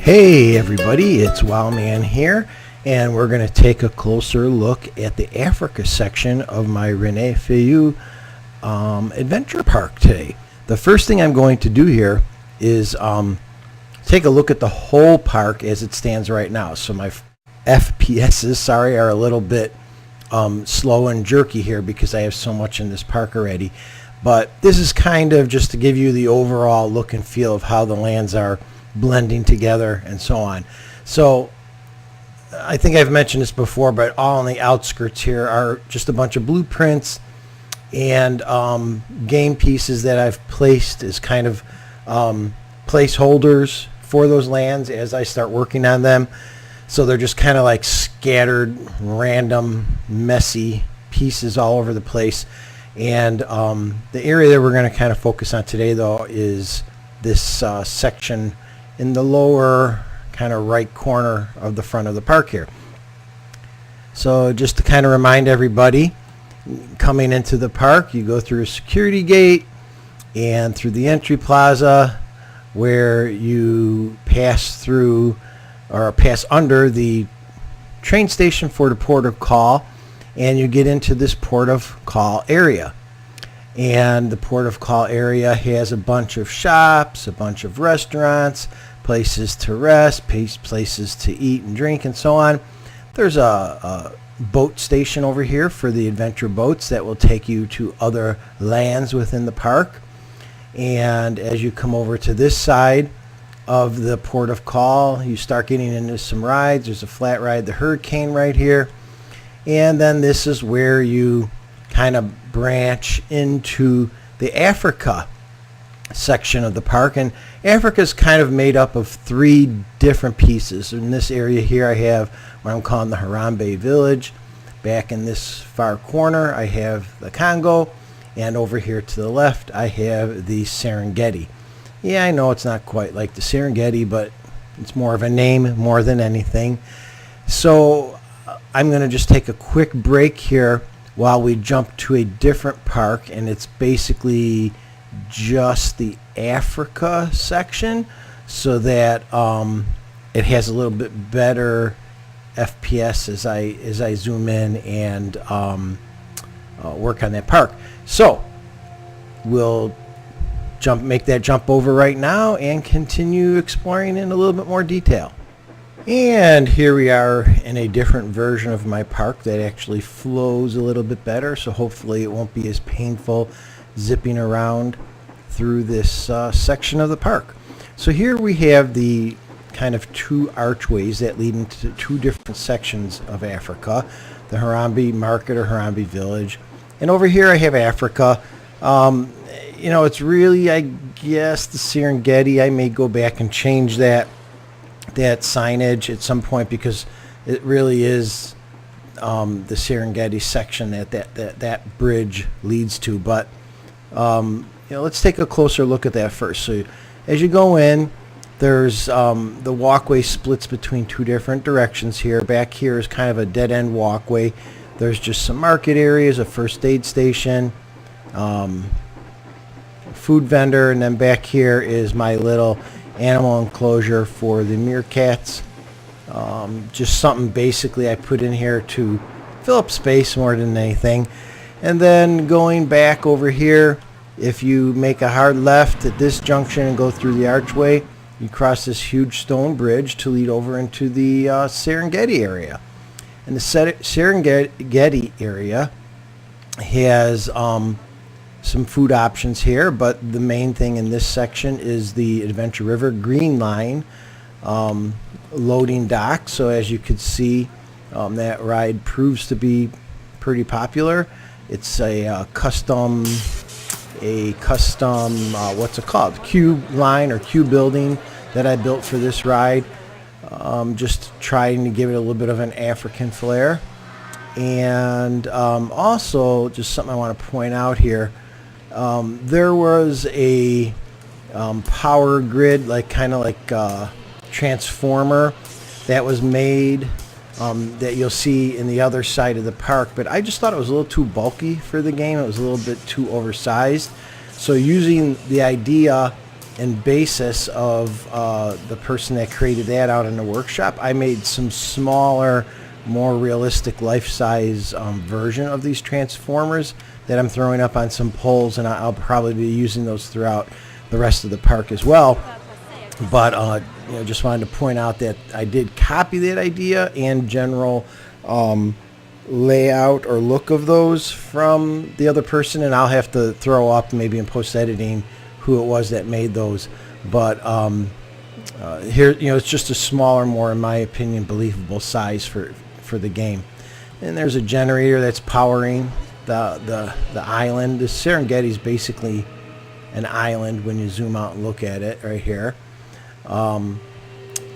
Hey everybody, it's Wildman here, and we're going to take a closer look at the Africa section of my Renee adventure park today. The first thing I'm going to do here is take a look at the whole park as it stands right now. So my FPSs, are a little bit slow and jerky here because I have so much in this park already. But this is kind of just to give you the overall look and feel of how the lands are blending together and so on. So I think I've mentioned this before, but all on the outskirts here are just a bunch of blueprints and game pieces that I've placed as kind of placeholders for those lands as I start working on them. So they're just kind of like scattered, random, messy pieces all over the place. And the area that we're going to kind of focus on today, though, is this section in the lower kind of right corner of the front of the park here. So just to kind of remind everybody, coming into the park, you go through a security gate and through the entry plaza where you pass through or pass under the train station for the port of call, and you get into this port of call area. And the port of call area has a bunch of shops, a bunch of restaurants, places to rest, places to eat and drink, and so on. There's a boat station over here for the adventure boats that will take you to other lands within the park. And as you come over to this side of the port of call, you start getting into some rides. There's a flat ride, the Hurricane, right here. And then this is where you kind of branch into the Africa section of the park. And Africa is kind of made up of three different pieces. In this area here I have what I'm calling the Harambe village. Back in this far corner I have the Congo, and over here to the left I have the Serengeti. Yeah, I know it's not quite like the Serengeti, but it's more of a name more than anything. So I'm going to just take a quick break here while we jump to a different park, and it's basically just the Africa section, so that it has a little bit better FPS as I zoom in and work on that park. So we'll make that jump over right now and continue exploring in a little bit more detail. And here we are in a different version of my park that actually flows a little bit better, so hopefully it won't be as painful zipping around through this section of the park. So here we have the kind of two archways that lead into two different sections of Africa, the Harambe Market or Harambe Village. And over here I have Africa. It's really, I guess, the Serengeti. I may go back and change that signage at some point, because it really is the Serengeti section that bridge leads to. But let's take a closer look at that first. So as you go in, there's the walkway splits between two different directions here. Back here is kind of a dead-end walkway. There's just some market areas, a first aid station, food vendor, and then back here is my little animal enclosure for the meerkats. Just something basically I put in here to fill up space more than anything. And then going back over here, if you make a hard left at this junction and go through the archway, you cross this huge stone bridge to lead over into the Serengeti area. And the Serengeti area has some food options here, but the main thing in this section is the Adventure River Green Line loading dock. So as you can see, that ride proves to be pretty popular. It's a custom what's it called, cube line or cube building that I built for this ride, just trying to give it a little bit of an African flair. And also just something I want to point out here, there was a power grid, kind of like a transformer that was made that you'll see in the other side of the park, but I just thought it was a little too bulky for the game. It was a little bit too oversized. So using the idea and basis of the person that created that out in the workshop, I made some smaller, more realistic life-size version of these Transformers that I'm throwing up on some poles, and I'll probably be using those throughout the rest of the park as well. But just wanted to point out that I did copy that idea and general layout or look of those from the other person, and I'll have to throw up maybe in post-editing who it was that made those. But here, it's just a smaller, more, in my opinion, believable size for the game. And there's a generator that's powering the island. The Serengeti is basically an island when you zoom out and look at it right here.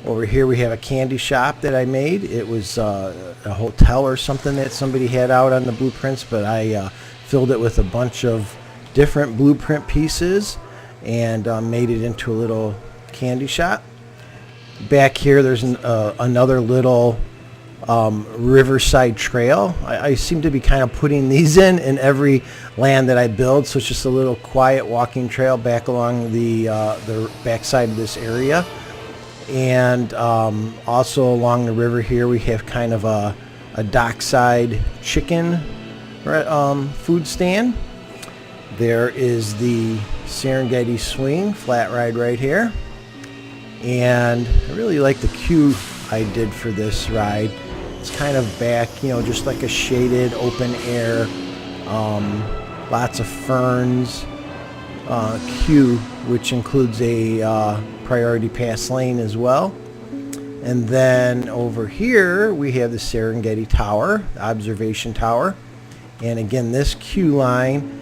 Over here we have a candy shop that I made. It was a hotel or something that somebody had out on the blueprints, but I filled it with a bunch of different blueprint pieces and made it into a little candy shop. Back here there's another little riverside trail. I seem to be kind of putting these in every land that I build, so it's just a little quiet walking trail back along the backside of this area. And also along the river here we have kind of a dockside chicken food stand. There is the Serengeti swing flat ride right here, and I really like the queue I did for this ride. It's kind of back, just like a shaded open air, lots of ferns queue, which includes a priority pass lane as well. And then over here we have the Serengeti Tower, the observation tower. And again, this queue line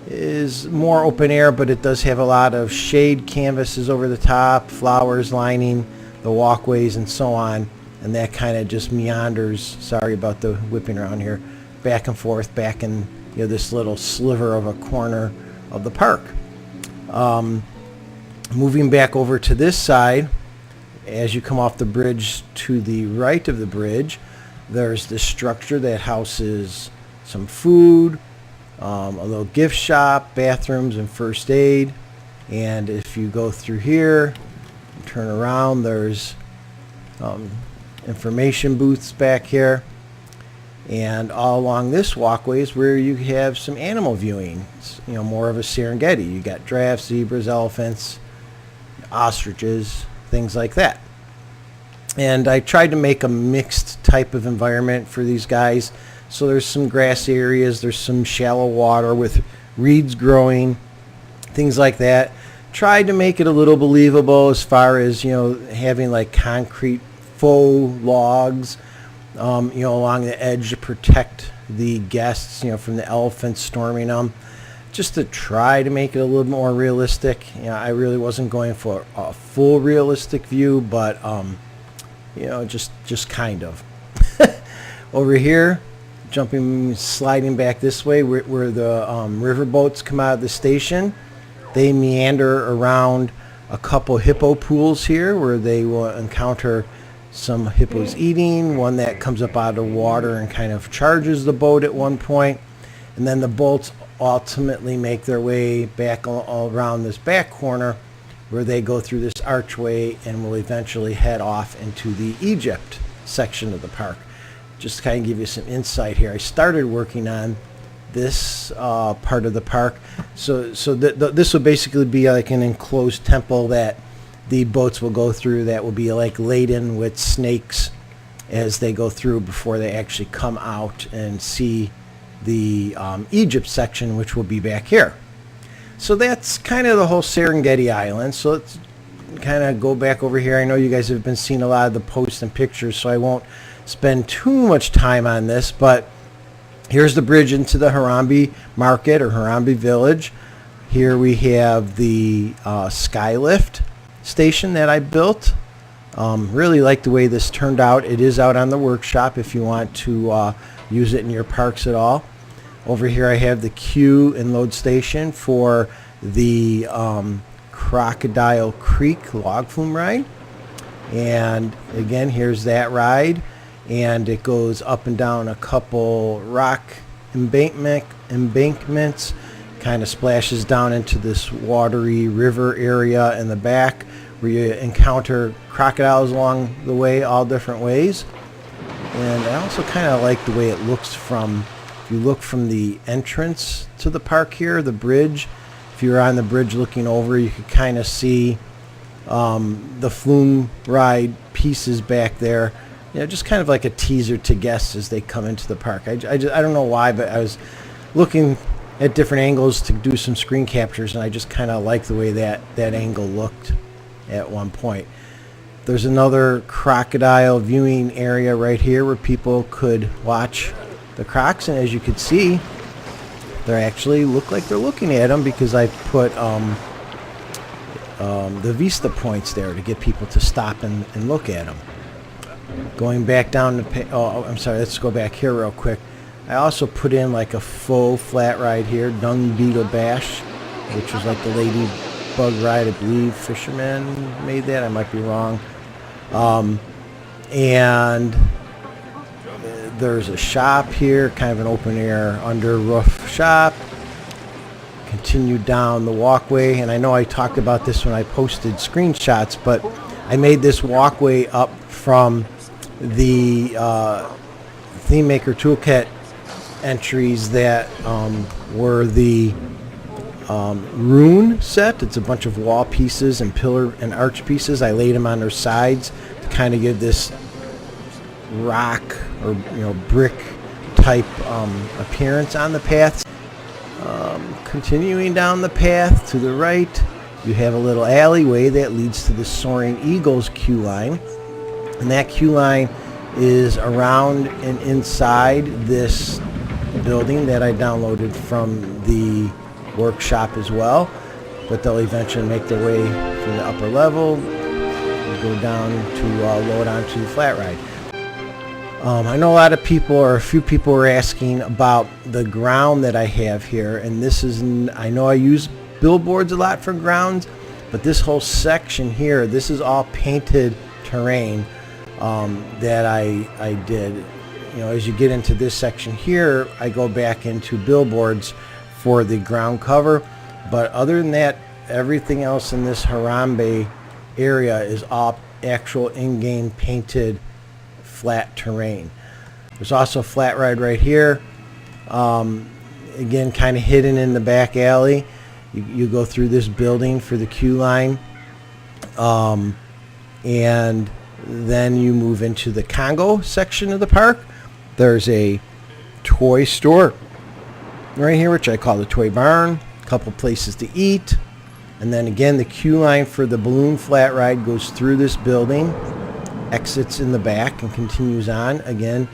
is more open air, but it does have a lot of shade canvases over the top, flowers lining the walkways and so on, and that kind of just meanders, sorry about the whipping around here, back and forth back in this little sliver of a corner of the park. Moving back over to this side, as you come off the bridge to the right of the bridge, there's this structure that houses some food, a little gift shop, bathrooms, and first aid. And if you go through here, turn around, there's information booths back here. And all along this walkway is where you have some animal viewing. It's, more of a Serengeti. You got giraffes, zebras, elephants, ostriches, things like that. And I tried to make a mixed type of environment for these guys. So there's some grass areas, there's some shallow water with reeds growing, things like that. Tried to make it a little believable as far as, having like concrete faux logs, along the edge to protect the guests, from the elephants storming them. Just to try to make it a little more realistic. I really wasn't going for a full realistic view, but, just kind of. Over here, sliding back this way, where the river boats come out of the station, they meander around a couple hippo pools here where they will encounter some hippos eating, one that comes up out of water and kind of charges the boat at one point, and then the boats ultimately make their way back all around this back corner where they go through this archway and will eventually head off into the Egypt section of the park. Just to kind of give you some insight here, I started working on this part of the park, so this will basically be like an enclosed temple that the boats will go through, that will be like laden with snakes as they go through before they actually come out and see the Egypt section, which will be back here. So that's kind of the whole Serengeti Island. So let's kind of go back over here. I know you guys have been seeing a lot of the posts and pictures, so I won't spend too much time on this, but here's the bridge into the Harambe Market or Harambe Village. Here we have the Skylift station that I built. Really like the way this turned out. It is out on the workshop if you want to use it in your parks at all. Over here I have the queue and load station for the Crocodile Creek log flume ride. And again, here's that ride. And it goes up and down a couple rock embankments kind of splashes down into this watery river area in the back, where you encounter crocodiles along the way, all different ways. And I also kind of like the way it looks from, if you look from the entrance to the park here, the bridge, if you're on the bridge looking over, you could kind of see the flume ride pieces back there. You know, just kind of like a teaser to guests as they come into the park. I don't know why, but I was looking at different angles to do some screen captures, and I just kind of like the way that angle looked at one point. There's another crocodile viewing area right here where people could watch the crocs, and as you can see, they actually look like they're looking at them, because I put the vista points there to get people to stop and look at them. Going back down the I'm sorry, let's go back here real quick. I also put in like a faux flat ride here, Dung Beetle Bash, which was like the ladybug ride. I believe Fisherman made that. I might be wrong. And there's a shop here, kind of an open air under roof shop. Continue down the walkway, and I know I talked about this when I posted screenshots, but I made this walkway up from the Theme Maker Toolkit entries that were the rune set. It's a bunch of wall pieces and pillar and arch pieces. I laid them on their sides to kind of give this rock or brick type appearance on the paths. Continuing down the path to the right, you have a little alleyway that leads to the Soaring Eagles queue line, and that queue line is around and inside this building that I downloaded from the workshop as well, but they'll eventually make their way from the upper level and go down to load onto the flat ride. I know a lot of people, or a few people, are asking about the ground that I have here, and this is, I know I use billboards a lot for grounds, but this whole section here, this is all painted terrain that I did. As you get into this section here, I go back into billboards for the ground cover, but other than that, everything else in this Harambe area is all actual in-game painted flat terrain. There's also a flat ride right here, again kind of hidden in the back alley. You go through this building for the queue line, and then you move into the Congo section of the park. There's a toy store right here, which I call the Toy Barn. A couple places to eat, and then again the queue line for the balloon flat ride goes through this building, exits in the back, and continues on again,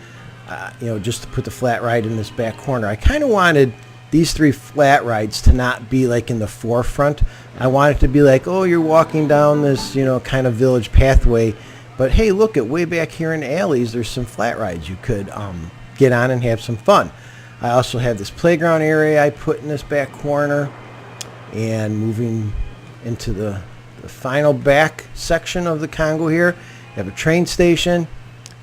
just to put the flat ride in this back corner. I kind of wanted these three flat rides to not be like in the forefront. I want it to be like, oh, you're walking down this kind of village pathway, but hey, look, at way back here in the alleys there's some flat rides you could get on and have some fun. I also have this playground area I put in this back corner, and moving into the final back section of the Congo here, you have a train station.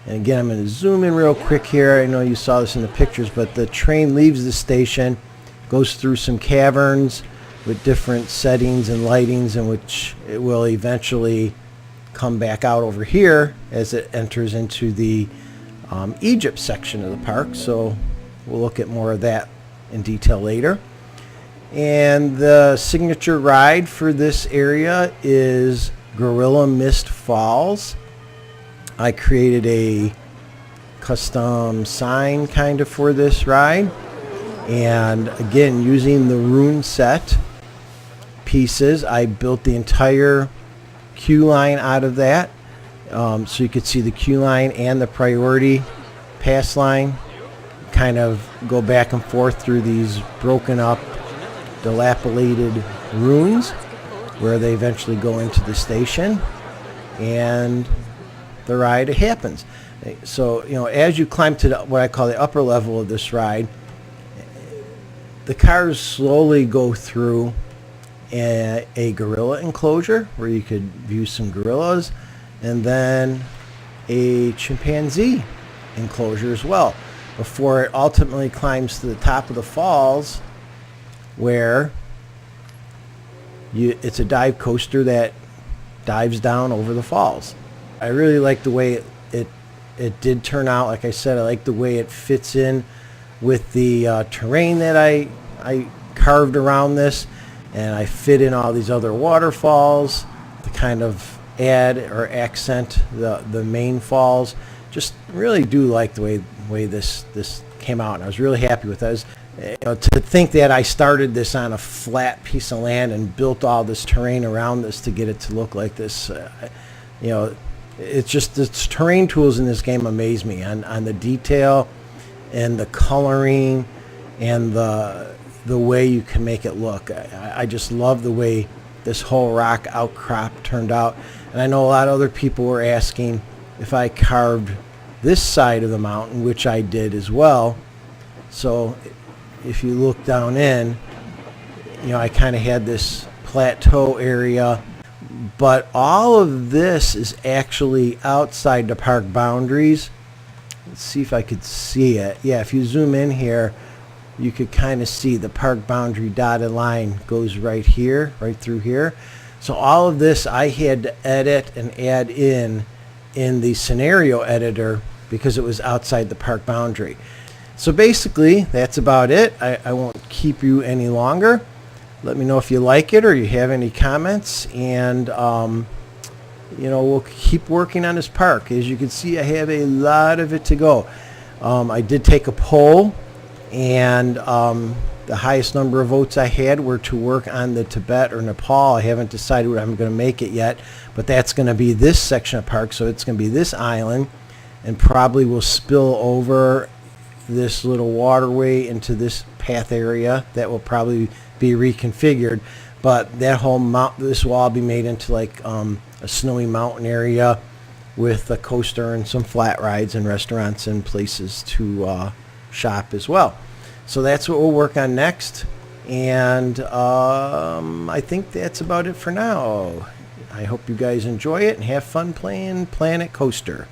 And again, I'm going to zoom in real quick here. I know you saw this in the pictures, but the train leaves the station, goes through some caverns with different settings and lightings, in which it will eventually come back out over here as it enters into the Egypt section of the park. So we'll look at more of that in detail later. And the signature ride for this area is Gorilla Mist Falls. I created a custom sign kind of for this ride, and again, using the rune set pieces, I built the entire queue line out of that, so you could see the queue line and the priority pass line kind of go back and forth through these broken up, dilapidated runes, where they eventually go into the station and the ride happens. So as you climb to what I call the upper level of this ride, the cars slowly go through a gorilla enclosure where you could view some gorillas, and then a chimpanzee enclosure as well, before it ultimately climbs to the top of the falls where it's a dive coaster that dives down over the falls. I really like the way it did turn out. Like I said, I like the way it fits in with the terrain that I carved around this, and I fit in all these other waterfalls to kind of add or accent the main falls. Just really do like the way this came out, and I was really happy with that. To think that I started this on a flat piece of land and built all this terrain around this to get it to look like this, it's just the terrain tools in this game amaze me on the detail and the coloring and the way you can make it look. I just love the way this whole rock outcrop turned out. And I know a lot of other people were asking if I carved this side of the mountain, which I did as well. So if you look down in, I kind of had this plateau area, but all of this is actually outside the park boundaries. Let's see if I could see it. Yeah, if you zoom in here, you could kind of see the park boundary dotted line goes right here, right through here. So all of this I had to edit and add in the scenario editor because it was outside the park boundary. So basically, that's about it. I won't keep you any longer. Let me know if you like it or you have any comments, and we'll keep working on this park. As you can see, I have a lot of it to go. I did take a poll, and the highest number of votes I had were to work on the Tibet or Nepal. I haven't decided what I'm going to make it yet, but that's going to be this section of park, so it's going to be this island, and probably will spill over this little waterway into this path area that will probably be reconfigured. But that whole this will all be made into like a snowy mountain area with a coaster and some flat rides and restaurants and places to shop as well. So that's what we'll work on next, and I think that's about it for now. I hope you guys enjoy it and have fun playing Planet Coaster.